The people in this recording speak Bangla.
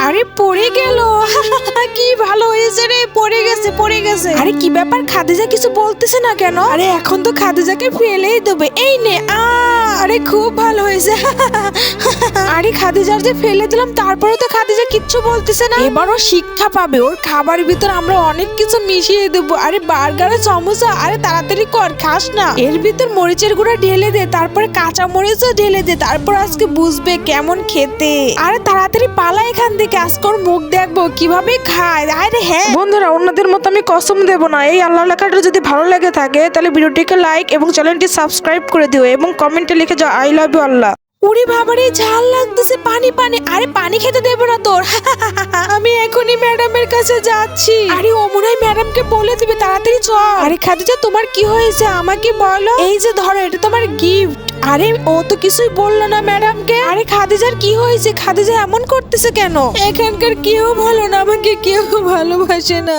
আরে পড়ে গেল। কি ভালো হয়েছে রে, পড়ে গেছে পড়ে গেছে। আরে কি ব্যাপার, খাদিজা কিছু বলতেছে না কেন? আরে এখন তো খাদিজাকে ফেলেই দেবে। এই নে। আরে খুব ভালো হয়েছে। আরে খাদিজার যে ফেলে দিলাম, তারপরে তো খাদিজা কিচ্ছু বলতেছে না। এবারও শিক্ষা পাবে, ওর খাবারের ভিতর আমরা অনেক কিছু মিশিয়ে দেবো। আরে বার্গার সমোসা, আরে তাড়াতাড়ি কর, খাস না। এর ভিতর মরিচের গুঁড়া ঢেলে দে, তারপরে কাঁচা মরিচও ঢেলে দে, তারপর আজকে বুঝবে কেমন খেতে। আরে তাড়াতাড়ি পালা এখান থেকে, আজকে ওর মুখ দেখবো কিভাবে খায়। আরে হ্যাঁ বন্ধুরা, অন্যদের মতো আমি কসম দেব না। এই আল্লাহ লেখাটা যদি ভালো লেগে থাকে তাহলে ভিডিওটিকে লাইক এবং চ্যানেলটি সাবস্ক্রাইব করে দিও এবং কমেন্টে লিখে যাও আই লাভ ইউ আল্লাহ। উড়ি বাবারে, ঝাল লাগতেছে, পানি পানি। আরে পানি খেতে দেবো না তোর। আমি এখনই ম্যাডামের কাছে যাচ্ছি। আরে ও মনে হয় ম্যাডামকে বলে দিবে, তাড়াতাড়ি চল। আরে খাদিজা তোমার কি হয়েছে আমাকে বলো। এই যে ধরো, এটা তোমার গিফট। আরে ও তো কিছুই বললো না ম্যাডামকে। আরে খাদিজার কি হয়েছে? খাদিজা এমন করতেছে কেন? এখানকার কেউ ভালো না, আমাকে কেউ ভালোবাসে না।